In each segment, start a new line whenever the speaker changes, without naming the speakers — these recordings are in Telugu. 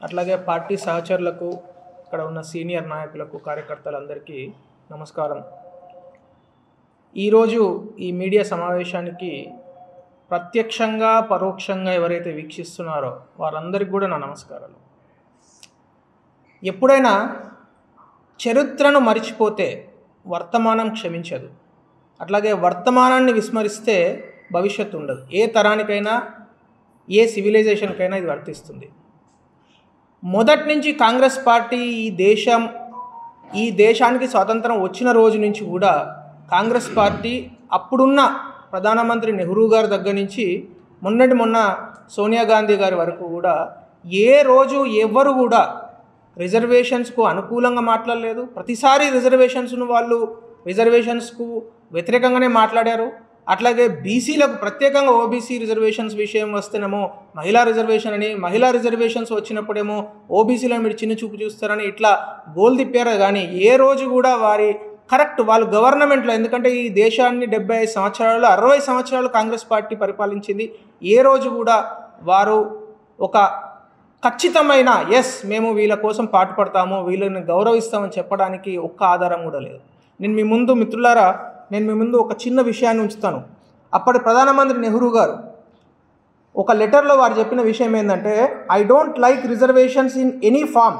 అట్లాగే పార్టీ సహచరులకు, ఇక్కడ ఉన్న సీనియర్ నాయకులకు, కార్యకర్తలందరికీ నమస్కారం. ఈరోజు ఈ మీడియా సమావేశానికి ప్రత్యక్షంగా పరోక్షంగా ఎవరైతే వీక్షిస్తున్నారో వారందరికీ కూడా నా నమస్కారాలు. ఎప్పుడైనా చరిత్రను మరిచిపోతే వర్తమానం క్షమించదు. అట్లాగే వర్తమానాన్ని విస్మరిస్తే భవిష్యత్తు ఉండదు. ఏ తరానికైనా, ఏ సివిలైజేషన్కైనా ఇది వర్తిస్తుంది. మొదటి నుంచి కాంగ్రెస్ పార్టీ ఈ దేశానికి స్వాతంత్రం వచ్చిన రోజు నుంచి కూడా కాంగ్రెస్ పార్టీ అప్పుడున్న ప్రధానమంత్రి నెహ్రూ గారి దగ్గర నుంచి మొన్న సోనియా గాంధీ గారి వరకు కూడా ఏ రోజు ఎవరు కూడా రిజర్వేషన్స్కు అనుకూలంగా మాట్లాడలేదు. ప్రతిసారి రిజర్వేషన్స్కు వ్యతిరేకంగానే మాట్లాడారు. అట్లాగే బీసీలకు ప్రత్యేకంగా ఓబీసీ రిజర్వేషన్స్ విషయం వస్తేనేమో మహిళా రిజర్వేషన్స్ వచ్చినప్పుడేమో ఓబీసీలను మీరు చిన్న చూపు చూస్తారని ఇట్లా గోల్ తిప్పారు. కానీ ఏ రోజు కూడా వాళ్ళు గవర్నమెంట్లో, ఎందుకంటే ఈ దేశాన్ని 75 సంవత్సరాలు 60 సంవత్సరాలు కాంగ్రెస్ పార్టీ పరిపాలించింది. ఏ రోజు కూడా వారు ఒక ఖచ్చితమైన మేము వీళ్ళ కోసం పాటుపడతాము, వీళ్ళని గౌరవిస్తామని చెప్పడానికి ఒక్క ఆధారం కూడా లేదు. నేను మీ ముందు ఒక చిన్న విషయాన్ని ఉంచుతాను. అప్పటి ప్రధానమంత్రి నెహ్రూ గారు ఒక లెటర్లో వారు చెప్పిన విషయం ఏంటంటే, I don't like reservations in any form,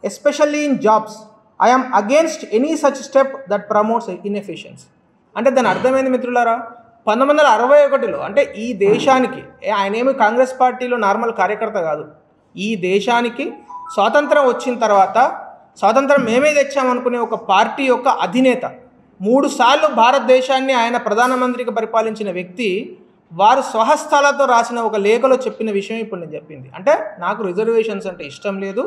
especially in jobs. I am against any such step that promotes inefficiency. అంటే దాని అర్థమైంది మిత్రులారా, 1961లో అంటే ఈ దేశానికి, ఆయనేమి కాంగ్రెస్ పార్టీలో నార్మల్ కార్యకర్త కాదు, ఈ దేశానికి స్వాతంత్రం వచ్చిన తర్వాత స్వాతంత్రం మేమే తెచ్చామనుకునే ఒక పార్టీ యొక్క అధినేత, 3 సార్లు భారతదేశాన్ని ఆయన ప్రధానమంత్రిగా పరిపాలించిన వ్యక్తి, వారు స్వహస్తాలతో రాసిన ఒక లేఖలో చెప్పిన విషయం ఇప్పుడు నేను చెప్పింది. అంటే నాకు రిజర్వేషన్స్ అంటే ఇష్టం లేదు,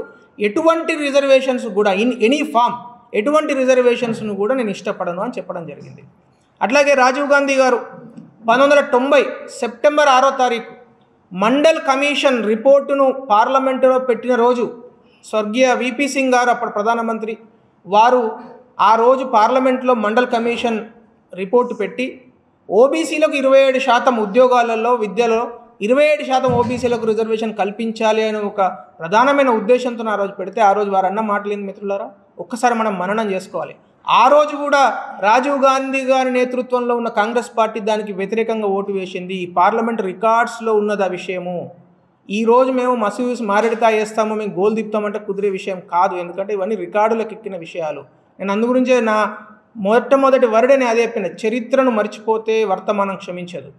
ఎటువంటి రిజర్వేషన్స్ కూడా ఇన్ ఎనీ ఫామ్ ఎటువంటి రిజర్వేషన్స్ను కూడా నేను ఇష్టపడను అని చెప్పడం జరిగింది. అట్లాగే రాజీవ్ గాంధీ గారు 1990 సెప్టెంబర్ 6వ తారీఖు మండల్ కమిషన్ రిపోర్టును పార్లమెంటులో పెట్టిన రోజు స్వర్గీయ విపి సింగ్ గారు అప్పుడు ప్రధానమంత్రి, వారు ఆ రోజు పార్లమెంట్లో మండల్ కమిషన్ రిపోర్టు పెట్టి ఓబీసీలకు 27% ఉద్యోగాలలో, విద్యలో 27% ఓబీసీలకు రిజర్వేషన్ కల్పించాలి అనే ఒక ప్రధానమైన ఉద్దేశంతో ఆ రోజు పెడితే, ఆ రోజు వారు అన్న మాటలేంది మిత్రులారా, ఒక్కసారి మనం మననం చేసుకోవాలి. ఆ రోజు కూడా రాజీవ్ గాంధీ గారి నేతృత్వంలో ఉన్న కాంగ్రెస్ పార్టీ దానికి వ్యతిరేకంగా ఓటు వేసింది. ఈ పార్లమెంట్ రికార్డ్స్లో ఉన్నది ఆ విషయము. ఈరోజు మేము మారేడుకాయ వేస్తాము, మేము గోల్ తిప్పుతామంటే కుదిరే విషయం కాదు. ఎందుకంటే ఇవన్నీ రికార్డులకు ఎక్కిన విషయాలు. నేను అందుగురించే నా మొట్టమొదటి వర్డే అదే చెప్పిన, చరిత్రను మర్చిపోతే వర్తమానం క్షమించదు.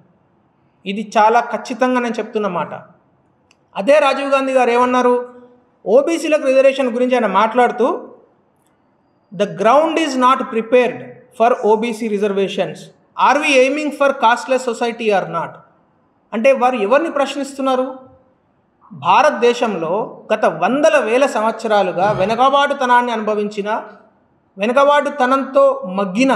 ఇది చాలా ఖచ్చితంగా నేను చెప్తున్న మాట. అదే రాజీవ్ గాంధీ గారు ఏమన్నారు, ఓబీసీలకు రిజర్వేషన్ గురించి ఆయన మాట్లాడుతూ, the ground is not prepared for OBC reservations, are we aiming for casteless society or not. అంటే వారు ఎవరిని ప్రశ్నిస్తున్నారు? భారతదేశంలో గత 100,000 సంవత్సరాలుగా వెనుకబాటుతనాన్ని అనుభవించిన, వెనుకబాటుతనంతో మగ్గిన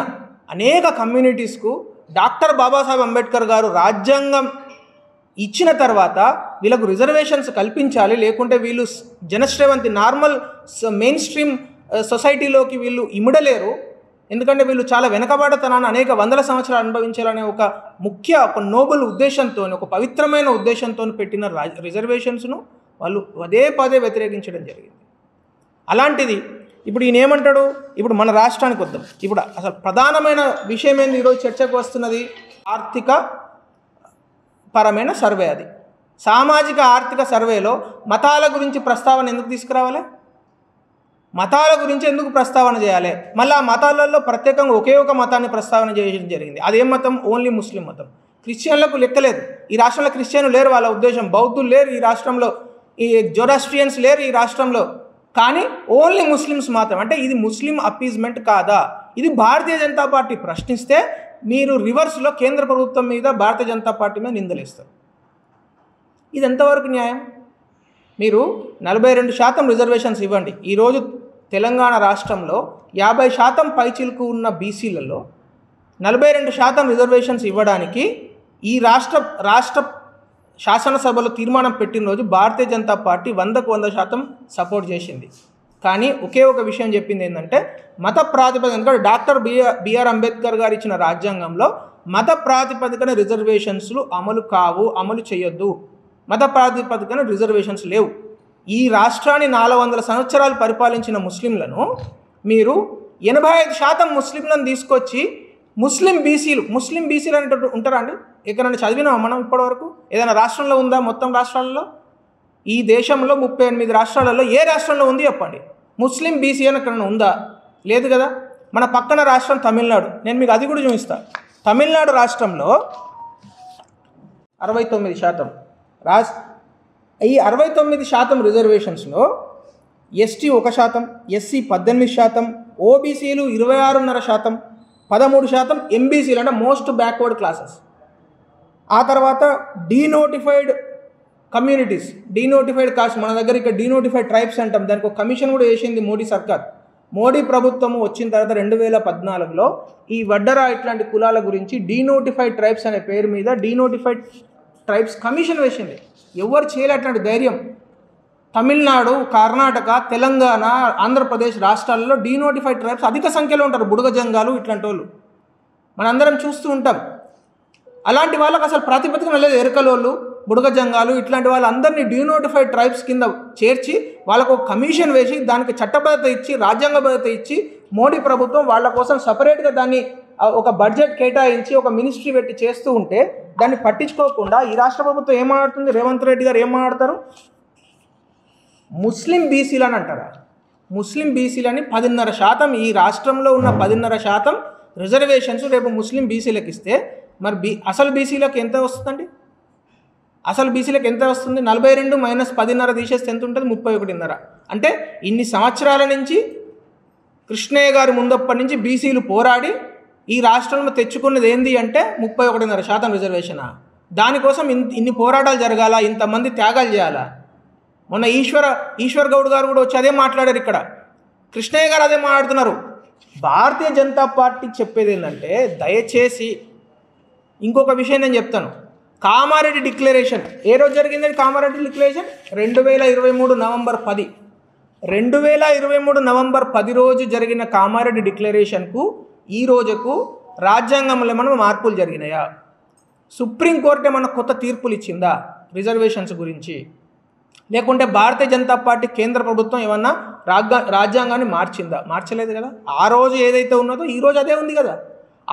అనేక కమ్యూనిటీస్కు డాక్టర్ బాబాసాహెబ్ అంబేద్కర్ గారు రాజ్యాంగం ఇచ్చిన తర్వాత వీళ్ళకు రిజర్వేషన్స్ కల్పించాలి, లేకుంటే వీళ్ళు జనశ్రేవంతి నార్మల్ మెయిన్ స్ట్రీమ్ సొసైటీలోకి వీళ్ళు ఇమిడలేరు, ఎందుకంటే వీళ్ళు చాలా వెనుకబాటుతనాన్ని అనేక 100 సంవత్సరాలు అనుభవించాలనే ఒక నోబెల్ ఉద్దేశంతో, ఒక పవిత్రమైన ఉద్దేశంతో పెట్టిన రిజర్వేషన్స్ను వాళ్ళు పదే వ్యతిరేకించడం జరిగింది. అలాంటిది ఇప్పుడు ఈయన ఏమంటాడు, ఇప్పుడు మన రాష్ట్రానికి వద్దాం. ఇప్పుడు అసలు ప్రధానమైన విషయం ఏంది ఈరోజు చర్చకు వస్తున్నది, ఆర్థిక పరమైన సర్వే. అది సామాజిక ఆర్థిక సర్వేలో మతాల గురించి ప్రస్తావన ఎందుకు తీసుకురావాలి? మతాల గురించి ఎందుకు ప్రస్తావన చేయాలి? మళ్ళీ ఆ మతాలలో ప్రత్యేకంగా ఒకే ఒక మతాన్ని ప్రస్తావన చేయడం జరిగింది. అదేం మతం? ఓన్లీ ముస్లిం మతం. క్రిస్టియన్లకు లెక్కలేదు. ఈ రాష్ట్రంలో క్రిస్టియన్లు లేరు, వాళ్ళ ఉద్దేశం. బౌద్ధులు లేరు ఈ రాష్ట్రంలో, ఈ జొరాస్ట్రియన్స్ లేరు ఈ రాష్ట్రంలో, కానీ ఓన్లీ ముస్లిమ్స్ మాత్రం. అంటే ఇది ముస్లిం అపీజ్మెంట్ కాదా? ఇది భారతీయ జనతా పార్టీ ప్రశ్నిస్తే మీరు రివర్స్లో కేంద్ర ప్రభుత్వం మీద, భారతీయ జనతా పార్టీ మీద నిందలేస్తారు. ఇది ఎంతవరకు న్యాయం? మీరు 42% రిజర్వేషన్స్ ఇవ్వండి. ఈరోజు తెలంగాణ రాష్ట్రంలో 50% పైచిలుకు ఉన్న బీసీలలో 42% రిజర్వేషన్స్ ఇవ్వడానికి ఈ రాష్ట్ర శాసనసభలో తీర్మానం పెట్టిన రోజు భారతీయ జనతా పార్టీ 100% సపోర్ట్ చేసింది. కానీ ఒకే ఒక విషయం చెప్పింది ఏంటంటే, మత ప్రాతిపదిక, ఎందుకంటే డాక్టర్ బిఆర్ అంబేద్కర్ గారు ఇచ్చిన రాజ్యాంగంలో మత ప్రాతిపదికన రిజర్వేషన్స్లు అమలు చేయొద్దు, మత ప్రాతిపదికన రిజర్వేషన్స్ లేవు. ఈ రాష్ట్రాన్ని 400 సంవత్సరాలు పరిపాలించిన ముస్లింలను మీరు 85% ముస్లింలను తీసుకొచ్చి ముస్లిం బీసీలు అనేటట్టు ఉంటారా అండి? ఎక్కడైనా చదివినామా మనం ఇప్పటివరకు? ఏదైనా రాష్ట్రంలో ఉందా? మొత్తం రాష్ట్రాలలో, ఈ దేశంలో 38 రాష్ట్రాలలో ఏ రాష్ట్రంలో ఉంది చెప్పండి? ముస్లిం బీసీ అని ఎక్కడైనా ఉందా? లేదు కదా. మన పక్కన రాష్ట్రం తమిళనాడు, నేను మీకు అది కూడా చూపిస్తాను. తమిళనాడు రాష్ట్రంలో 69%. ఈ 69% రిజర్వేషన్స్లో ఎస్టీ 1%, ఎస్సీ 18%, ఓబీసీలు 26.5%, 13% ఎంబీసీలు అంటే మోస్ట్ బ్యాక్వర్డ్ క్లాసెస్. ఆ తర్వాత డీనోటిఫైడ్ కమ్యూనిటీస్, డీనోటిఫైడ్ కాస్ట్, మన దగ్గర ఇక్కడ డీనోటిఫైడ్ ట్రైబ్స్ అంటాం. దానికి ఒక కమిషన్ కూడా వేసింది మోడీ సర్కార్. మోడీ ప్రభుత్వం వచ్చిన తర్వాత 2014లో ఈ వడ్డరా ఇట్లాంటి కులాల గురించి డీనోటిఫైడ్ ట్రైబ్స్ అనే పేరు మీద డీనోటిఫైడ్ ట్రైబ్స్ కమిషన్ వేసింది. ఎవరు చేయలే అట్లాంటి ధైర్యం. తమిళనాడు, కర్ణాటక, తెలంగాణ, ఆంధ్రప్రదేశ్ రాష్ట్రాల్లో డీనోటిఫైడ్ ట్రైబ్స్ అధిక సంఖ్యలో ఉంటారు. బుడగ జంగాలు ఇట్లాంటి వాళ్ళు మనందరం చూస్తూ ఉంటాం. అలాంటి వాళ్ళకి అసలు ప్రాతిపదికన లేదు. ఎరకలోళ్ళు, బుడగ జంగాలు ఇట్లాంటి వాళ్ళందరినీ డీనోటిఫైడ్ ట్రైబ్స్ కింద చేర్చి వాళ్ళకు ఒక కమిషన్ వేసి దానికి చట్టబద్ధత ఇచ్చి రాజ్యాంగబద్ధత ఇచ్చి మోడీ ప్రభుత్వం వాళ్ళ కోసం సపరేట్గా దాన్ని ఒక బడ్జెట్ కేటాయించి ఒక మినిస్ట్రీ పెట్టి చేస్తూ ఉంటే దాన్ని పట్టించుకోకుండా ఈ రాష్ట్ర ప్రభుత్వం ఏం మాట్లాడుతుంది? రేవంత్ రెడ్డి గారు ఏం మాట్లాడతారు? ముస్లిం బీసీలు అని అంటారా? ముస్లిం బీసీలని 10.5%, ఈ రాష్ట్రంలో ఉన్న 10.5% రిజర్వేషన్స్ రేపు ముస్లిం బీసీలకు ఇస్తే మరి అసలు బీసీలకు ఎంత వస్తుందండి? అసలు బీసీలకు ఎంత వస్తుంది? 42 - 10.5 తీసేస్తే ఎంత ఉంటుంది? 31.5. అంటే ఇన్ని సంవత్సరాల నుంచి కృష్ణయ్య గారి ముందప్పటి నుంచి బీసీలు పోరాడి ఈ రాష్ట్రంలో తెచ్చుకున్నది ఏంది అంటే 31.5% రిజర్వేషనా? దానికోసం ఇన్ని పోరాటాలు జరగాల, ఇంతమంది త్యాగాలు చేయాలా? మొన్న ఈశ్వర్ గౌడ్ గారు కూడా వచ్చి అదే మాట్లాడారు. ఇక్కడ కృష్ణయ్య గారు అదే మాట్లాడుతున్నారు. భారతీయ జనతా పార్టీ చెప్పేది ఏంటంటే దయచేసి ఇంకొక విషయం నేను చెప్తాను. కామారెడ్డి డిక్లరేషన్ ఏ రోజు జరిగిందండి? Kamareddy declaration 2023 November 10. 2023 నవంబర్ 10 రోజు జరిగిన కామారెడ్డి డిక్లరేషన్కు ఈ రోజుకు రాజ్యాంగంలో ఏమైనా మార్పులు జరిగినాయా? సుప్రీంకోర్టు ఏమైనా కొత్త తీర్పులు ఇచ్చిందా రిజర్వేషన్స్ గురించి? లేకుంటే భారతీయ జనతా పార్టీ కేంద్ర ప్రభుత్వం ఏమన్నా రాజ్యాంగాన్ని మార్చిందా? మార్చలేదు కదా. ఆ రోజు ఏదైతే ఉన్నదో ఈ రోజు అదే ఉంది కదా.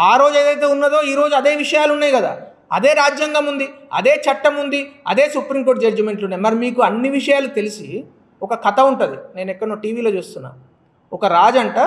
ఆ రోజు ఏదైతే ఉన్నదో ఈ రోజు అదే విషయాలు ఉన్నాయి కదా. అదే రాజ్యాంగం ఉంది, అదే చట్టం ఉంది, అదే సుప్రీంకోర్టు జడ్జిమెంట్లు ఉన్నాయి. మరి మీకు అన్ని విషయాలు తెలిసి ఒక కథ ఉంటుంది. నేను ఎక్కడో టీవీలో చూస్తున్నా. ఒక రాజంట